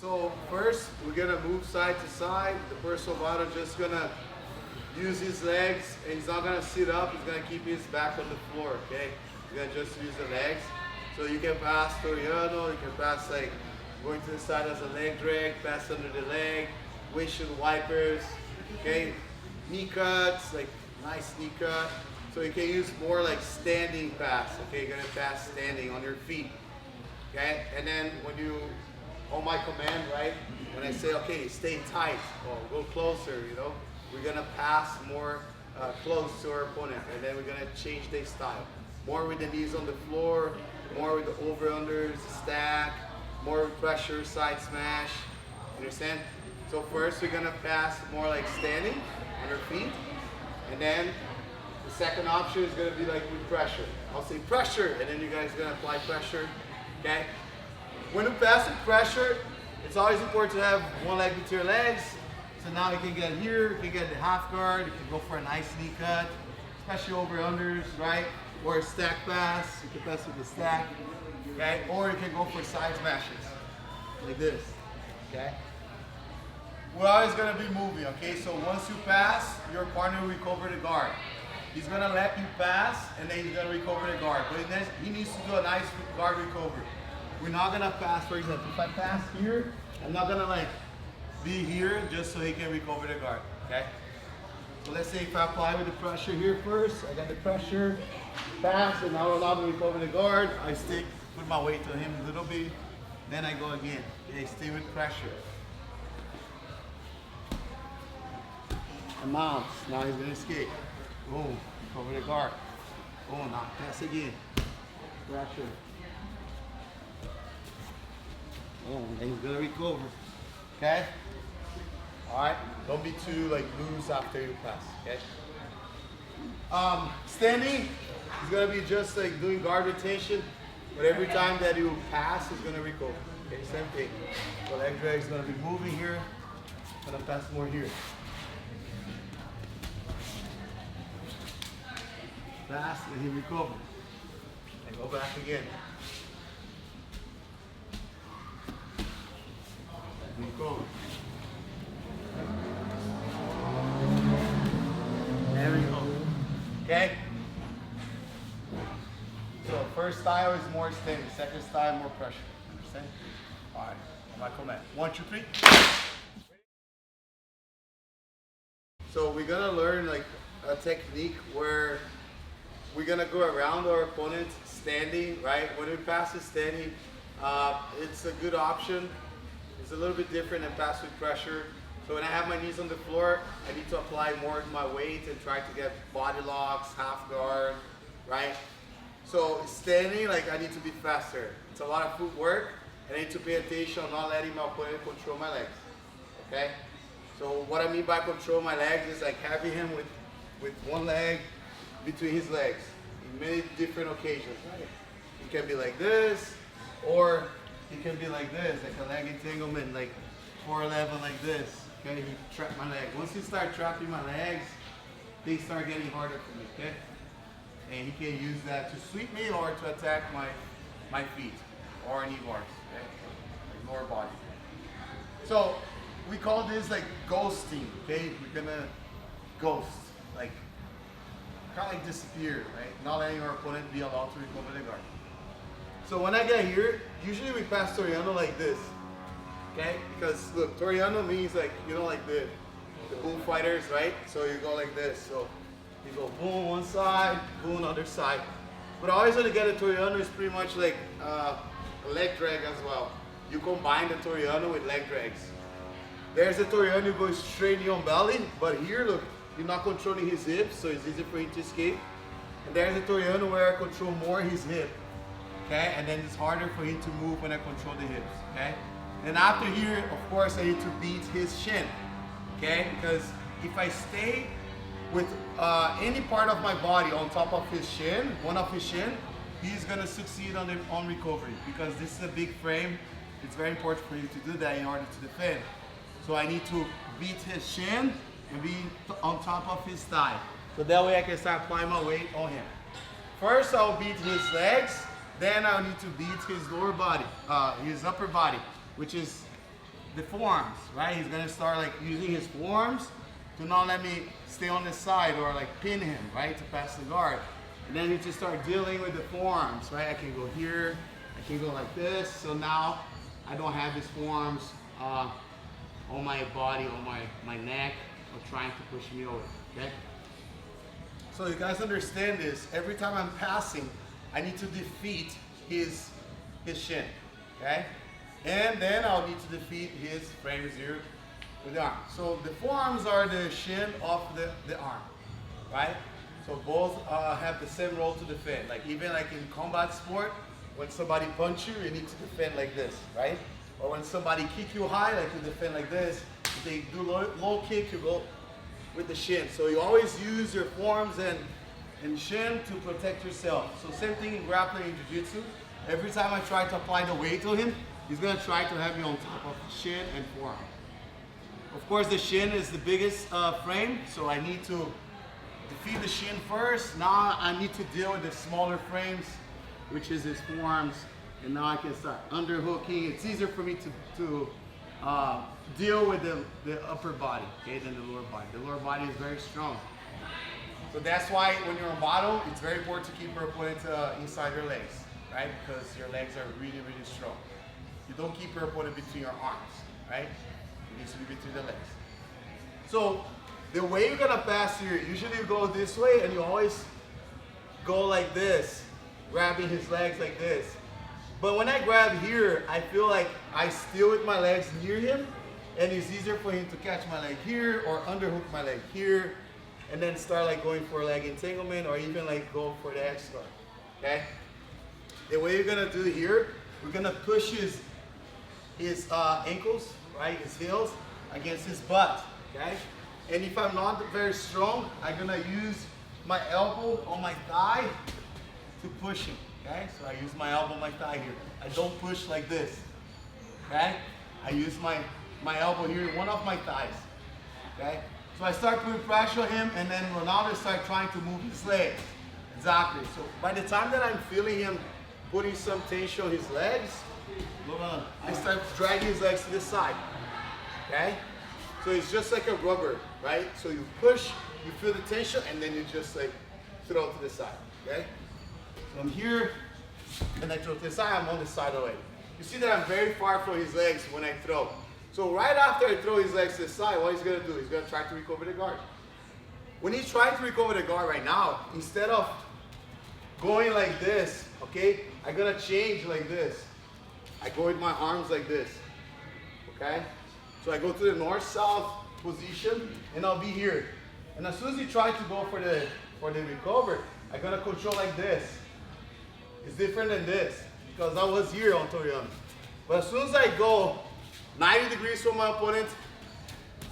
So first, we're gonna move side to side. The personal bottom just gonna use his legs, and he's not gonna sit up. He's gonna keep his back on the floor. Okay, he's gonna just use the legs. So you can pass Toriano, you can pass like going to the side as a leg drag, pass under the leg, windshield wipers. Okay, knee cuts, like nice knee cut. So you can use more like standing pass. Okay, you're gonna pass standing on your feet. Okay, and then when you, on my command, right, when I say, okay, stay tight, or go closer, you know, we're gonna pass more close to our opponent, and then we're gonna change their style. More with the knees on the floor, more with the over-unders, stack, more with pressure, side smash, understand? So first we're gonna pass more like standing on our feet, and then the second option is gonna be like with pressure. I'll say pressure, and then you guys are gonna apply pressure, okay? When you pass with pressure, it's always important to have one leg with your legs. So now you can get here, you can get the half guard, you can go for a nice knee cut, especially over unders, right? Or a stack pass, you can pass with the stack, okay? Or you can go for side smashes, like this, okay? We're always gonna be moving, okay? So once you pass, your partner will recover the guard. He's gonna let you pass, and then he's gonna recover the guard. But he needs to do a nice guard recovery. We're not gonna pass, for example, if I pass here, I'm not gonna like be here just so he can recover the guard, okay? So let's say if I apply with the pressure here first, I got the pressure, pass, and now allow me to recover the guard. I stick, put my weight to him a little bit, then I go again. Okay, stay with pressure. And mounts, now he's gonna escape. Boom, recover the guard. Boom, now pass again. Pressure. Oh, and he's gonna recover. Okay? Alright? Don't be too like loose after you pass. Okay? Standing is gonna be just like doing guard rotation, but every time that you pass, he's gonna recover. Okay, same thing. So leg drag is gonna be moving here, gonna pass more here. Pass and he recovers. And go back again. Recover. There we go. Okay? So first style is more standing, second style more pressure. Understand? Alright, my command. 1, 2, 3. So we're gonna learn like a technique where we're gonna go around our opponent standing, right? When we pass the standing, it's a good option. It's a little bit different than pass with pressure. So when I have my knees on the floor, I need to apply more of my weight and try to get body locks, half guard, right? So standing, like I need to be faster. It's a lot of footwork, and I need to pay attention on not letting my opponent control my legs, okay? So what I mean by control my legs is like having him with one leg between his legs in many different occasions. It can be like this, or it can be like this, like a leg entanglement, like 411 like this. Okay, he trap my leg. Once he start trapping my legs, things start getting harder for me, okay? And he can use that to sweep me or to attack my feet or knee bars, okay? Like lower body. So we call this like ghosting, okay? We're gonna ghost, like kind of like disappear, right? Not letting our opponent be allowed to recover the guard. So when I get here, usually we pass Toriano like this, okay? Because look, Toriano means like, you know, like the bullfighters, right? So you go like this. So you go boom one side, boom other side. But I always want to get a Toriano is pretty much like a leg drag as well. You combine the Toriano with leg drags. There's a Toriano who goes straight in your belly, but here, look, you're not controlling his hips, so it's easy for him to escape. And there's a Toriano where I control more his hip. Okay, and then it's harder for him to move when I control the hips, okay? Then after here, of course, I need to beat his shin, okay? Because if I stay with any part of my body on top of his shin, one of his shin, he's gonna succeed on recovery, because this is a big frame. It's very important for him to do that in order to defend. So I need to beat his shin and be on top of his thigh. So that way I can start applying my weight on him. First, I'll beat his legs. Then I'll need to beat his lower body, his upper body, which is the forearms, right? He's gonna start like using his forearms to not let me stay on the side or like pin him, right? To pass the guard. And then you just start dealing with the forearms, right? I can go here, I can go like this. So now I don't have his forearms on my body, on my neck, or trying to push me over, okay? So you guys understand this, every time I'm passing, I need to defeat his shin, okay? And then I'll need to defeat his frames here with the arm. So the forearms are the shin of the arm, right? So both have the same role to defend. Like even like in combat sport, when somebody punch you, you need to defend like this, right? Or when somebody kick you high, like you defend like this. If they do low kick, you go with the shin. So you always use your forearms and shin to protect yourself. So same thing in grappling and jiu-jitsu. Every time I try to apply the weight to him, he's gonna try to have me on top of shin and forearm. Of course, the shin is the biggest frame, so I need to defeat the shin first. Now I need to deal with the smaller frames, which is his forearms, and now I can start underhooking. It's easier for me to deal with the upper body, okay, than the lower body. The lower body is very strong. So that's why when you're in battle, it's very important to keep your opponent inside your legs, right? Because your legs are really, really strong. You don't keep your opponent between your arms, right? It needs to be between the legs. So the way you're gonna pass here, usually you go this way and you always go like this, grabbing his legs like this. But when I grab here, I feel like I steal with my legs near him, and it's easier for him to catch my leg here or underhook my leg here, and then start like going for a leg entanglement or even like go for the X guard, okay? The way you're gonna do here, we're gonna push his ankles, right, his heels against his butt, okay? And if I'm not very strong, I'm gonna use my elbow on my thigh to push him, okay? So I use my elbow on my thigh here. I don't push like this, okay? I use my elbow here in one of my thighs, okay? So I start putting pressure on him, and then Ronaldo starts trying to move his legs. Exactly. So by the time that I'm feeling him putting some tension on his legs, I start dragging his legs to the side, okay? So it's just like a rubber, right? So you push, you feel the tension, and then you just like throw it to the side, okay? So I'm here, and I throw to the side, I'm on the side already. You see that I'm very far from his legs when I throw. So right after I throw his legs to the side, what he's gonna do, he's gonna try to recover the guard. When he's trying to recover the guard right now, instead of going like this, okay, I'm gonna change like this. I go with my arms like this, okay? So I go to the north-south position, and I'll be here. And as soon as he tries to go for the recover, I'm gonna control like this. It's different than this, because I was here on Toriano. But as soon as I go 90 degrees from my opponent,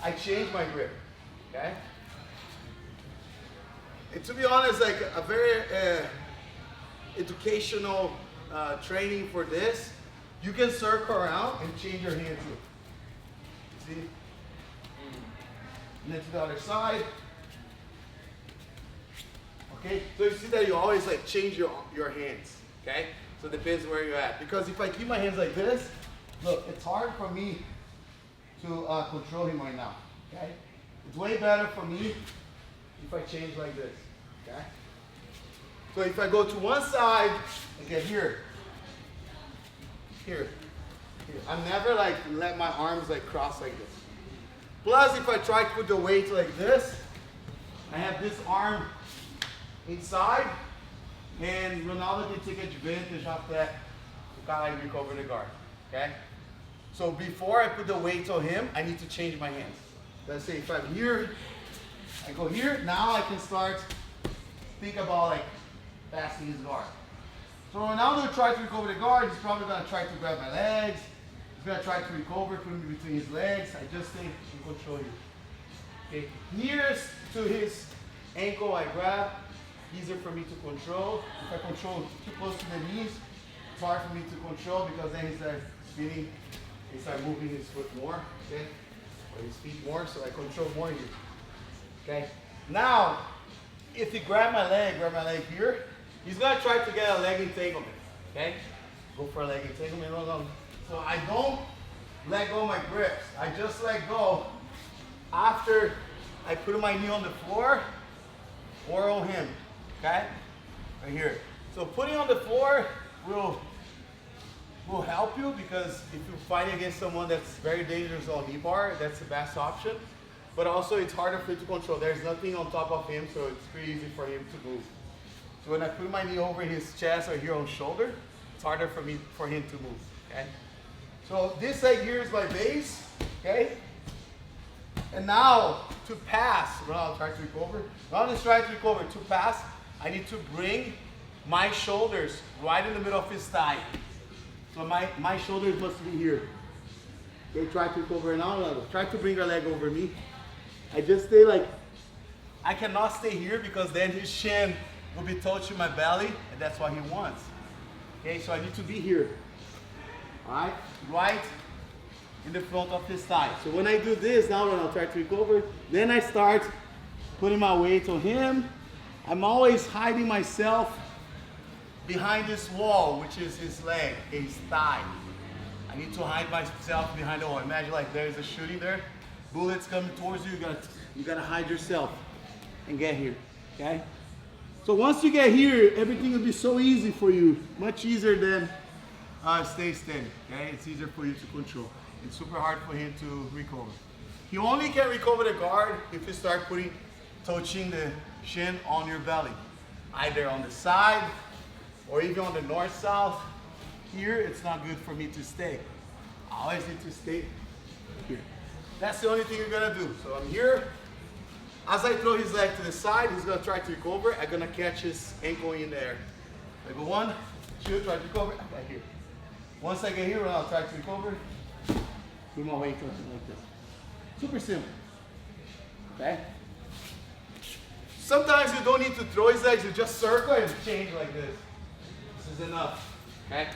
I change my grip, okay? And to be honest, like a very educational training for this, you can circle around and change your hand too. See? And then to the other side. Okay? So you see that you always like change your hands, okay? So it depends where you're at. Because if I keep my hands like this, look, it's hard for me to control him right now, okay? It's way better for me if I change like this, okay? So if I go to one side and get here, I'm never like let my arms like cross like this. Plus, if I try to put the weight like this, I have this arm inside, and Ronaldo can take advantage of that to kind of recover the guard, okay? So before I put the weight on him, I need to change my hands. Let's say if I'm here, I go here, now I can start think about like passing his guard. So Ronaldo tries to recover the guard, he's probably gonna try to grab my legs, he's gonna try to recover, put me between his legs. I just think in control here. Okay, here's to his ankle I grab, easier for me to control. If I control too close to the knees, it's hard for me to control because then he starts spinning, he starts moving his foot more, okay? Or his feet more, so I control more here. Okay? Now, if he grab my leg here, he's gonna try to get a leg entanglement, okay? Go for a leg entanglement, no. So I don't let go of my grips. I just let go after I put my knee on the floor or on him, okay? Right here. So putting on the floor will help you, because if you're fighting against someone that's very dangerous on knee bar, that's the best option. But also it's harder for you to control. There's nothing on top of him, so it's pretty easy for him to move. So when I put my knee over his chest or here on shoulder, it's harder for him to move, okay? So this right here is my base, okay? And now to pass, well, I'll try to recover. Now let's try to recover. To pass, I need to bring my shoulders right in the middle of his thigh. So my shoulders must be here. Okay, try to recover now. Try to bring your leg over me. I just stay like, I cannot stay here because then his shin will be touching my belly, and that's what he wants. Okay, so I need to be here. All right, right in the front of his thigh. So when I do this, now when I'll try to recover, then I start putting my weight on him. I'm always hiding myself behind this wall, which is his leg, his thigh. I need to hide myself behind the wall. Imagine like there's a shooting there, bullets coming towards you, you gotta hide yourself and get here, okay? So once you get here, everything will be so easy for you, much easier than stay standing, okay? It's easier for you to control. It's super hard for him to recover. He only can recover the guard if you start touching the shin on your belly, either on the side or even on the north-south. Here, it's not good for me to stay. I always need to stay here. That's the only thing you're gonna do. So I'm here. As I throw his leg to the side, he's gonna try to recover. I'm gonna catch his ankle in the air. I go 1, 2, try to recover, I get here. Once I get here, I'll try to recover. Put my weight something like this. Super simple, okay? Sometimes you don't need to throw his legs, you just circle and change like this. This is enough, okay?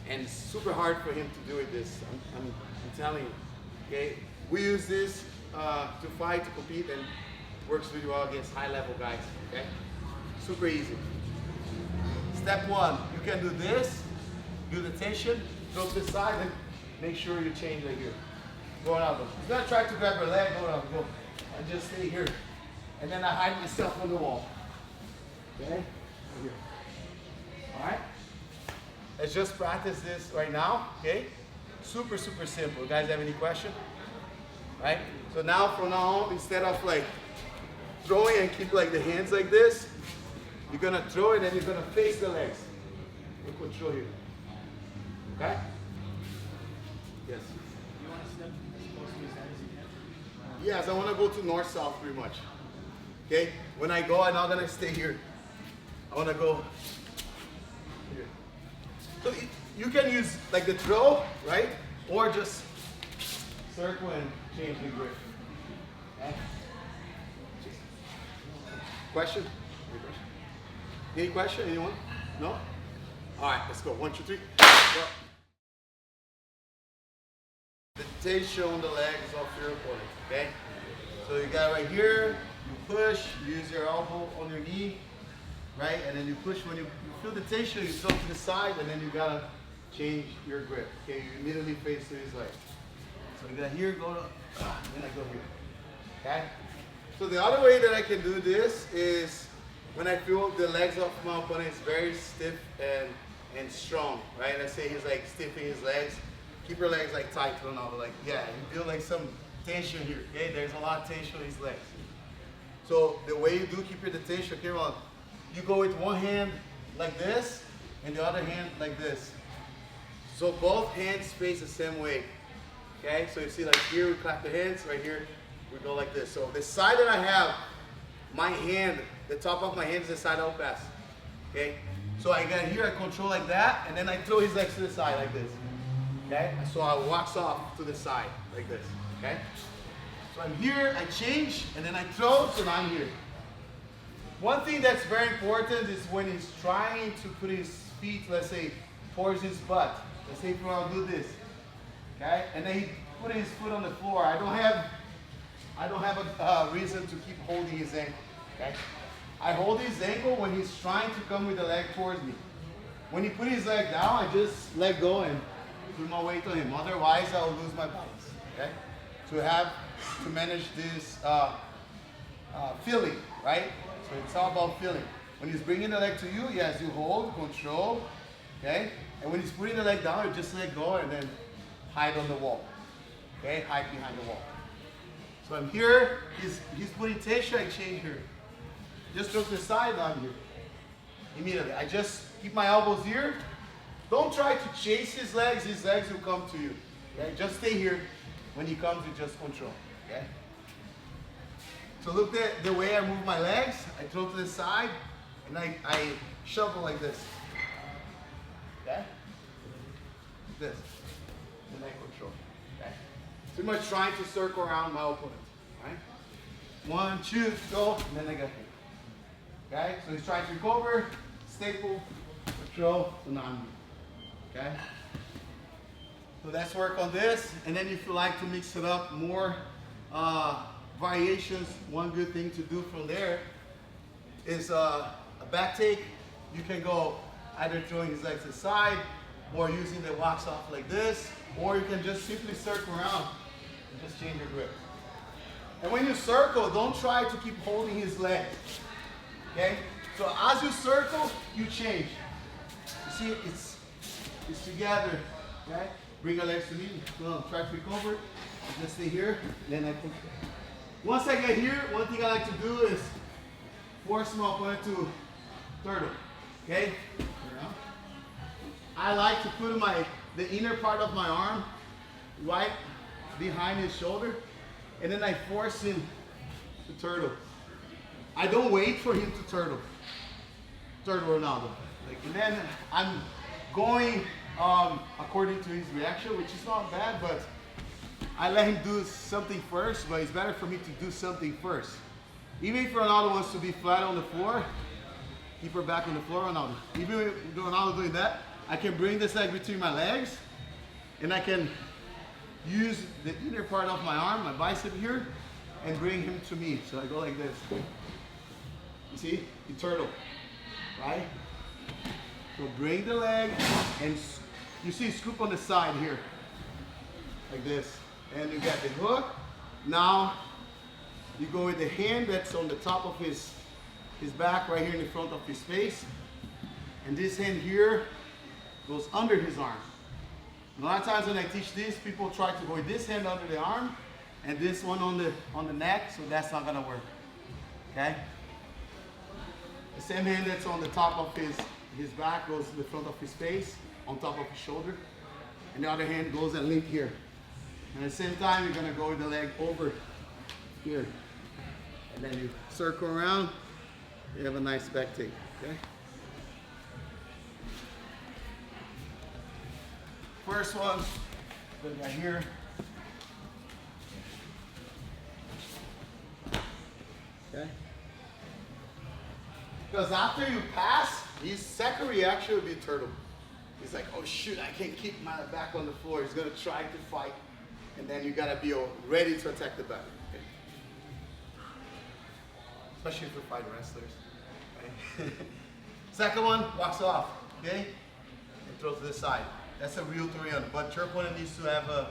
And it's super hard for him to do it this. I'm telling you, okay? We use this to fight, to compete, and works really well against high-level guys, okay? Super easy. Step 1, you can do this, do the tension, throw to the side, and make sure you change right here. Go out. He's gonna try to grab her leg, go out, go. I just stay here. And then I hide myself on the wall. Okay? Right here. Alright? Let's just practice this right now, okay? Super, super simple. You guys have any question? Right? So now, from now on, instead of like throwing and keep like the hands like this, you're gonna throw it and you're gonna face the legs. You control here. Okay? Yes. You want to step as close to his head as you can? Yes, I want to go to north-south pretty much. Okay? When I go, I'm not going to stay here. I want to go here. So you can use like the throw, right? Or just circle and change the grip. Okay? Question? Any question? Anyone? No? All right, let's go. 1, 2, 3. Go. The tension on the legs of your opponent, okay? So you got right here, you push, you use your elbow on your knee, right? And then you push. When you feel the tension, you throw to the side, and then you gotta change your grip. Okay, you immediately face to his leg. So you got here, go to, then I go here, okay? So the other way that I can do this is when I feel the legs of my opponent is very stiff and strong, right? And I say he's like stiffing his legs. Keep your legs like tight, Ronaldo. Like, yeah, you feel like some tension here, okay? There's a lot of tension in his legs. So the way you do keep the tension, okay, Ronaldo, you go with one hand like this, and the other hand like this. So both hands face the same way, okay? So you see like here, we clap the hands, right here, we go like this. So the side that I have, my hand, the top of my hand is the side I'll pass, okay? So I got here, I control like that, and then I throw his legs to the side like this. Okay? So I walks off to the side like this. Okay? So I'm here, I change, and then I throw, so now I'm here. One thing that's very important is when he's trying to put his feet, let's say, towards his butt. Let's say if I'll do this. Okay? And then he put his foot on the floor. I don't have a reason to keep holding his ankle. Okay? I hold his ankle when he's trying to come with the leg towards me. When he put his leg down, I just let go and put my weight on him. Otherwise, I'll lose my balance. Okay? To manage this feeling, right? So it's all about feeling. When he's bringing the leg to you, yes, you hold, control, okay? And when he's putting the leg down, you just let go and then hide on the wall, okay? Hide behind the wall. So I'm here, he's putting tension, I change here. Just throw to the side, now I'm here. Immediately, I just keep my elbows here. Don't try to chase his legs will come to you, okay? Just stay here. When he comes, you just control, okay? So look at the way I move my legs. I throw to the side, and I shuffle like this, okay? This, and I control, okay? Pretty much trying to circle around my opponent, right? 1, 2, go, and then I get here, okay? So he's trying to recover, staple, control, so now I'm here, okay? So let's work on this, and then if you like to mix it up more variations, one good thing to do from there is a back take. You can go either throwing his legs aside or using the walks off like this, or you can just simply circle around and just change your grip. And when you circle, don't try to keep holding his leg, okay? So as you circle, you change. You see, it's together, okay? Bring your legs to me, try to recover, just stay here, then I push. Once I get here, one thing I like to do is force my opponent to turtle, okay? I like to put the inner part of my arm right behind his shoulder, and then I force him to turtle. I don't wait for him to turtle Ronaldo. And then I'm going according to his reaction, which is not bad, but I let him do something first, but it's better for me to do something first. Even if Ronaldo wants to be flat on the floor, keep her back on the floor, Ronaldo. Even with Ronaldo doing that, I can bring this leg between my legs, and I can use the inner part of my arm, my bicep here, and bring him to me. So I go like this. You see? You turtle, right? So bring the leg, and you see scoop on the side here, like this. And you get the hook. Now you go with the hand that's on the top of his back, right here in the front of his face. And this hand here goes under his arm. A lot of times when I teach this, people try to go with this hand under the arm and this one on the neck, so that's not gonna work. Okay? The same hand that's on the top of his back goes to the front of his face, on top of his shoulder. And the other hand goes and link here. And at the same time, you're gonna go with the leg over here. And then you circle around, you have a nice back take, okay? First one, put it right here. Okay? Because after you pass, his second reaction will be turtle. He's like, oh shoot, I can't keep my back on the floor. He's gonna try to fight. And then you gotta be ready to attack the back. Okay? Especially for fighting wrestlers. Right? Second one, walks off, okay? And throw to the side. That's a real 300, but your opponent needs to have a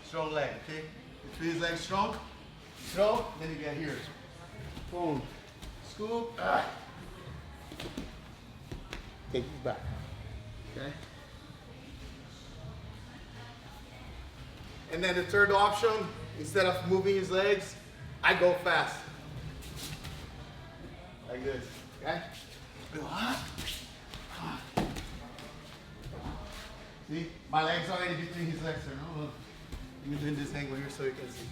strong leg, okay? If his leg strong, throw, then you get here. Boom, scoop, take his back, okay? And then the third option, instead of moving his legs, I go fast. Like this, okay? See, my legs already between his legs. Let me do this angle here so you can see.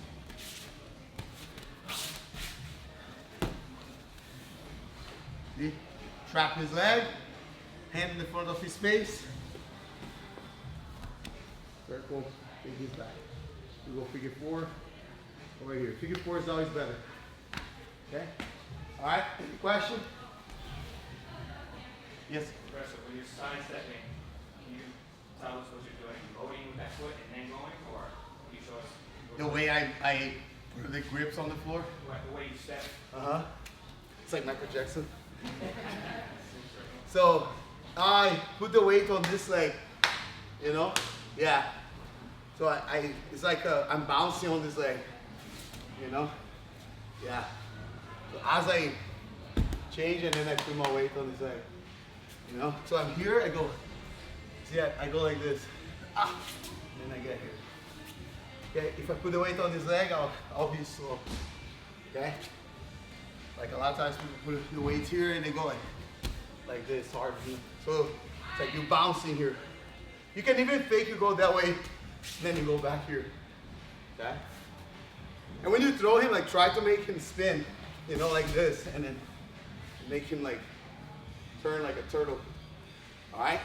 See, trap his leg, hand in the front of his face. Circle, take his back. We go figure four over here. Figure four is always better. Okay? All right, any question? Yes? Professor, when you're sidestepping, can you tell us what you're doing? Loading with that foot and then going, or can you show us? The way I put the grips on the floor? The way you step. Uh-huh. It's like Michael Jackson. So I put the weight on this leg, you know, Yeah. So it's like I'm bouncing on this leg, you know? Yeah. So as I change and then I put my weight on this leg, you know? So I'm here, I go, see, I go like this, and then I get here. Okay, if I put the weight on this leg, I'll be slow, okay? Like a lot of times people put the weight here and they go like this, hard. So it's like you're bouncing here. You can even fake you go that way, then you go back here, okay? And when you throw him, like try to make him spin, you know, like this, and then make him like turn like a turtle, all right?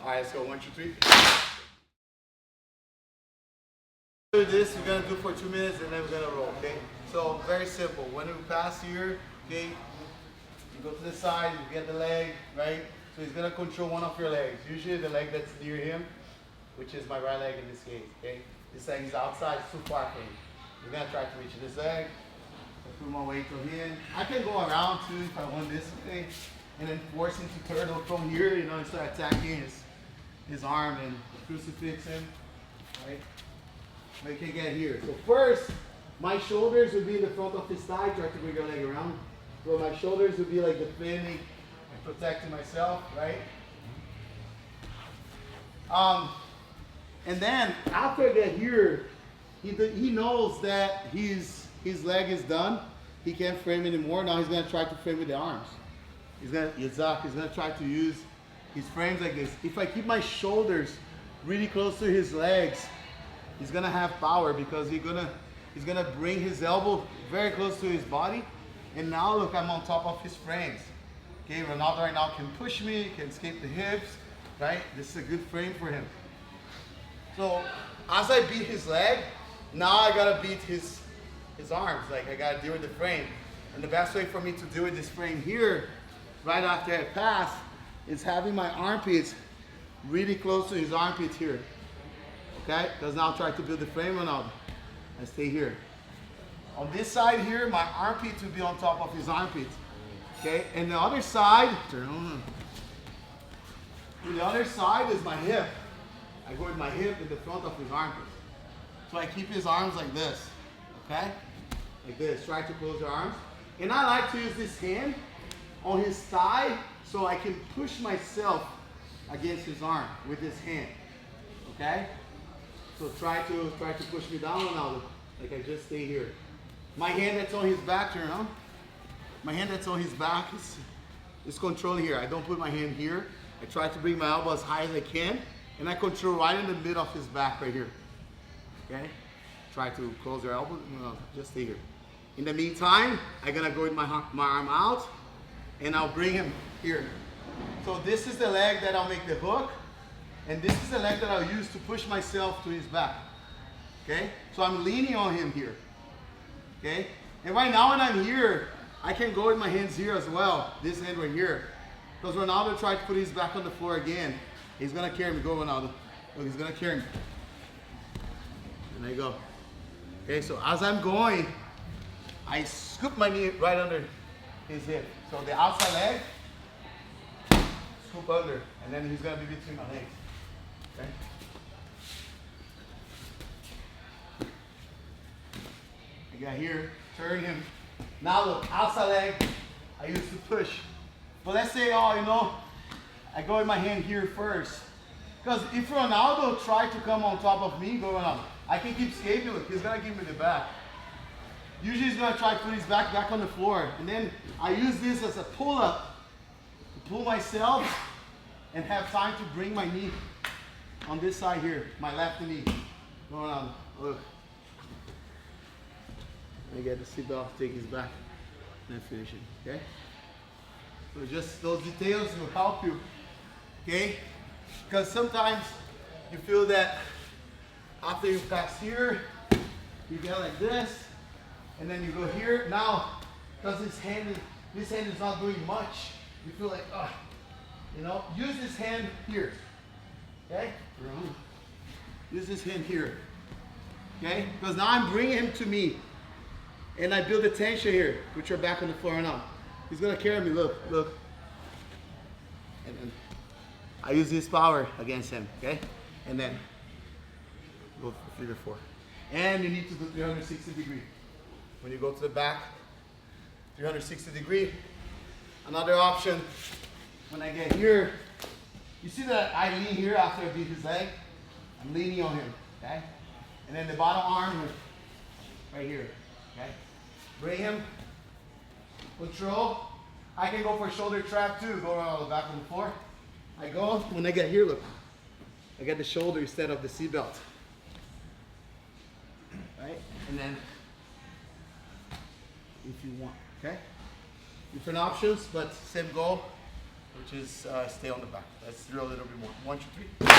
All right, let's go, 1, 2, 3. Do this, we're gonna do for 2 minutes and then we're gonna roll, okay? So very simple, when we pass here, okay, you go to the side, you get the leg, right? So he's gonna control one of your legs, usually the leg that's near him, which is my right leg in this case, okay? This leg is outside, it's too far from me. We're gonna try to reach this leg, put my weight on him. I can go around too if I want this, okay? And then force him to turtle from here, you know, and start attacking his arm and crucifix him, right? We can get here. So first, my shoulders will be in the front of his thigh, try to bring your leg around. So my shoulders will be like defending and protecting myself, right? And then after I get here, he knows that his leg is done. He can't frame anymore. Now he's gonna try to frame with the arms. He's gonna try to use his frames like this. If I keep my shoulders really close to his legs, he's gonna have power because he's gonna bring his elbow very close to his body. And now look, I'm on top of his frames. Okay, Ronaldo right now can push me, can escape the hips, right? This is a good frame for him. So as I beat his leg, now I gotta beat his arms. Like I gotta deal with the frame. And the best way for me to deal with this frame here, right after I pass, is having my armpits really close to his armpits here. Okay, because now I'll try to build the frame Ronaldo. I stay here. On this side here, my armpit will be on top of his armpit. Okay, and the other side, turn on. The other side is my hip. I go with my hip in the front of his armpit. So I keep his arms like this, okay? Like this, try to close your arms. And I like to use this hand on his thigh so I can push myself against his arm with this hand, okay? So try to push me down Ronaldo, like I just stay here. My hand that's on his back, turn on. My hand that's on his back is controlling here. I don't put my hand here. I try to bring my elbow as high as I can, and I control right in the middle of his back right here. Okay? Try to close your elbow, no, just stay here. In the meantime, I'm gonna go with my arm out, and I'll bring him here. So this is the leg that I'll make the hook, and this is the leg that I'll use to push myself to his back. Okay? So I'm leaning on him here. Okay? And right now when I'm here, I can go with my hands here as well. This hand right here. Because Ronaldo tried to put his back on the floor again. He's gonna carry me. Go Ronaldo. Look, he's gonna carry me. And there you go. Okay, so as I'm going, I scoop my knee right under his hip. So the outside leg, scoop under. And then he's gonna be between my legs. Okay? I got here, turn him. Now look, outside leg, I used to push. But let's say, oh, you know, I go with my hand here first. Because if Ronaldo tried to come on top of me, go Ronaldo. I can keep escaping, look, he's gonna give me the back. Usually he's gonna try to put his back on the floor. And then I use this as a pull-up to pull myself and have time to bring my knee on this side here, my left knee. Go Ronaldo, look. I get the seat off, take his back, and then finish it, okay? So just those details will help you, okay? Because sometimes you feel that after you pass here, you get like this, and then you go here. Now, because this hand is not doing much, you feel like, oh, you know, use this hand here, okay? Use this hand here, okay? Because now I'm bringing him to me. And I build the tension here, put your back on the floor now. He's gonna carry me, look. And then I use this power against him, okay? and then go for figure 4. And you need to do 360 degree. When you go to the back, 360 degree. Another option, when I get here, you see that I lean here after I beat his leg? I'm leaning on him, okay? And then the bottom arm is right here, okay? Bring him, control. I can go for a shoulder trap too, go around the back on the floor. I go, when I get here, look, I get the shoulder instead of the seat belt. Right? And then, if you want, okay? Different options, but same goal, which is stay on the back. Let's drill a little bit more. 1, 2, 3.